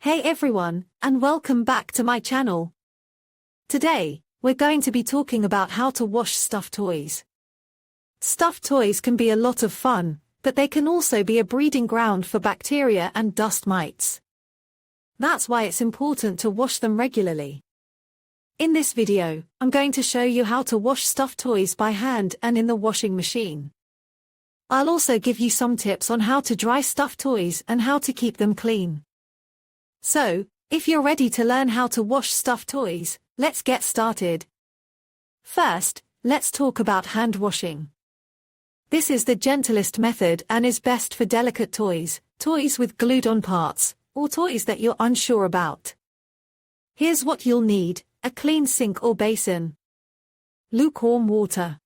Hey everyone, and welcome back to my channel. Today, we're going to be talking about how to wash stuffed toys. Stuffed toys can be a lot of fun, but they can also be a breeding ground for bacteria and dust mites. That's why it's important to wash them regularly. In this video, I'm going to show you how to wash stuffed toys by hand and in the washing machine. I'll also give you some tips on how to dry stuffed toys and how to keep them clean. So, if you're ready to learn how to wash stuffed toys, let's get started. First, let's talk about hand washing. This is the gentlest method and is best for delicate toys, toys with glued-on parts, or toys that you're unsure about. Here's what you'll need: a clean sink or basin, lukewarm water,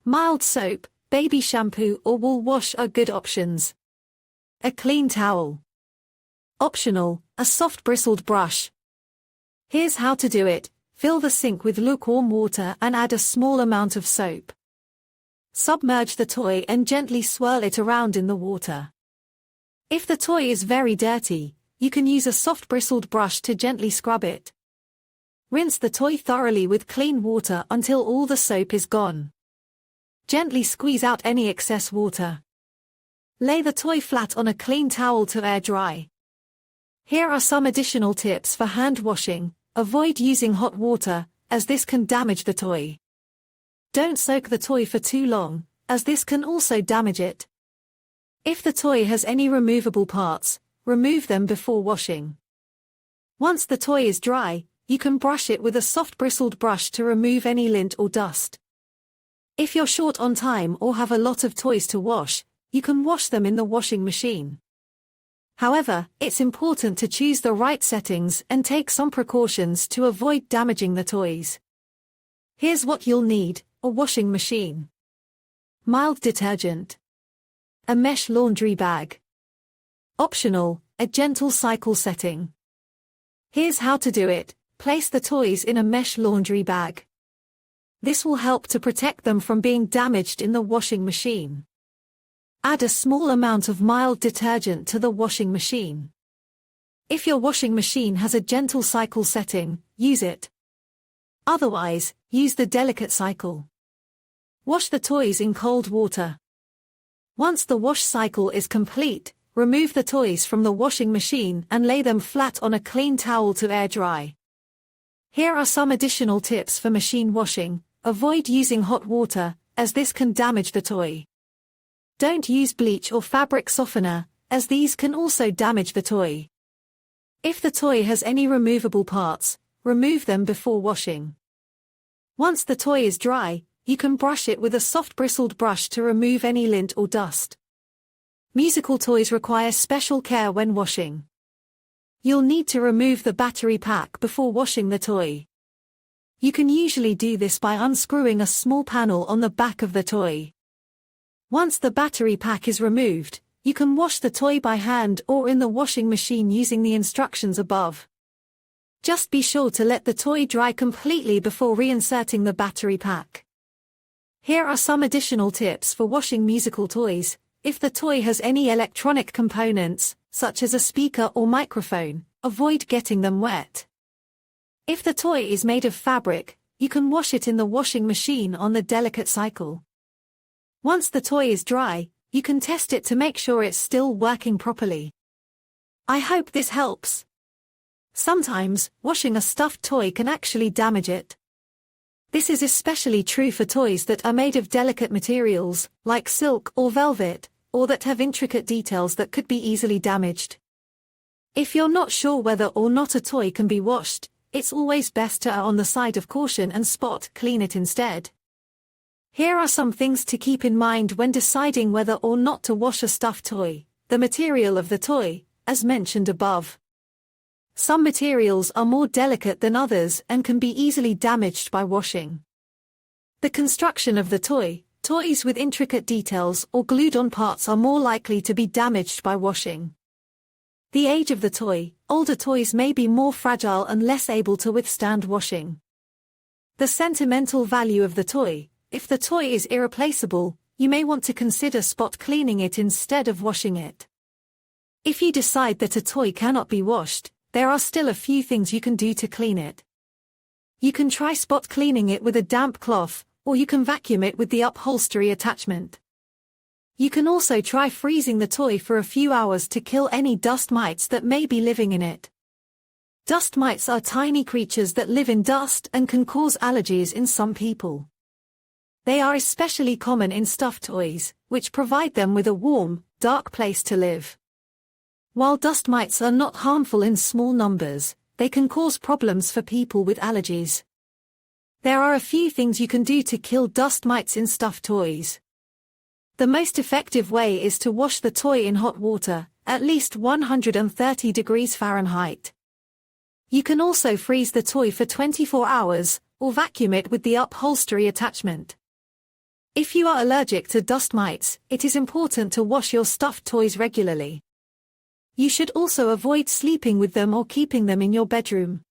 mild soap, baby shampoo or wool wash are good options, a clean towel. Optional, a soft bristled brush. Here's how to do it: fill the sink with lukewarm water and add a small amount of soap. Submerge the toy and gently swirl it around in the water. If the toy is very dirty, you can use a soft bristled brush to gently scrub it. Rinse the toy thoroughly with clean water until all the soap is gone. Gently squeeze out any excess water. Lay the toy flat on a clean towel to air dry. Here are some additional tips for hand washing. Avoid using hot water, as this can damage the toy. Don't soak the toy for too long, as this can also damage it. If the toy has any removable parts, remove them before washing. Once the toy is dry, you can brush it with a soft bristled brush to remove any lint or dust. If you're short on time or have a lot of toys to wash, you can wash them in the washing machine. However, it's important to choose the right settings and take some precautions to avoid damaging the toys. Here's what you'll need: a washing machine, mild detergent, a mesh laundry bag. Optional, a gentle cycle setting. Here's how to do it: place the toys in a mesh laundry bag. This will help to protect them from being damaged in the washing machine. Add a small amount of mild detergent to the washing machine. If your washing machine has a gentle cycle setting, use it. Otherwise, use the delicate cycle. Wash the toys in cold water. Once the wash cycle is complete, remove the toys from the washing machine and lay them flat on a clean towel to air dry. Here are some additional tips for machine washing. Avoid using hot water, as this can damage the toy. Don't use bleach or fabric softener, as these can also damage the toy. If the toy has any removable parts, remove them before washing. Once the toy is dry, you can brush it with a soft bristled brush to remove any lint or dust. Musical toys require special care when washing. You'll need to remove the battery pack before washing the toy. You can usually do this by unscrewing a small panel on the back of the toy. Once the battery pack is removed, you can wash the toy by hand or in the washing machine using the instructions above. Just be sure to let the toy dry completely before reinserting the battery pack. Here are some additional tips for washing musical toys. If the toy has any electronic components, such as a speaker or microphone, avoid getting them wet. If the toy is made of fabric, you can wash it in the washing machine on the delicate cycle. Once the toy is dry, you can test it to make sure it's still working properly. I hope this helps. Sometimes, washing a stuffed toy can actually damage it. This is especially true for toys that are made of delicate materials, like silk or velvet, or that have intricate details that could be easily damaged. If you're not sure whether or not a toy can be washed, it's always best to err on the side of caution and spot clean it instead. Here are some things to keep in mind when deciding whether or not to wash a stuffed toy. The material of the toy, as mentioned above. Some materials are more delicate than others and can be easily damaged by washing. The construction of the toy. Toys with intricate details or glued-on parts are more likely to be damaged by washing. The age of the toy. Older toys may be more fragile and less able to withstand washing. The sentimental value of the toy. If the toy is irreplaceable, you may want to consider spot cleaning it instead of washing it. If you decide that a toy cannot be washed, there are still a few things you can do to clean it. You can try spot cleaning it with a damp cloth, or you can vacuum it with the upholstery attachment. You can also try freezing the toy for a few hours to kill any dust mites that may be living in it. Dust mites are tiny creatures that live in dust and can cause allergies in some people. They are especially common in stuffed toys, which provide them with a warm, dark place to live. While dust mites are not harmful in small numbers, they can cause problems for people with allergies. There are a few things you can do to kill dust mites in stuffed toys. The most effective way is to wash the toy in hot water, at least 130 degrees Fahrenheit. You can also freeze the toy for 24 hours, or vacuum it with the upholstery attachment. If you are allergic to dust mites, it is important to wash your stuffed toys regularly. You should also avoid sleeping with them or keeping them in your bedroom.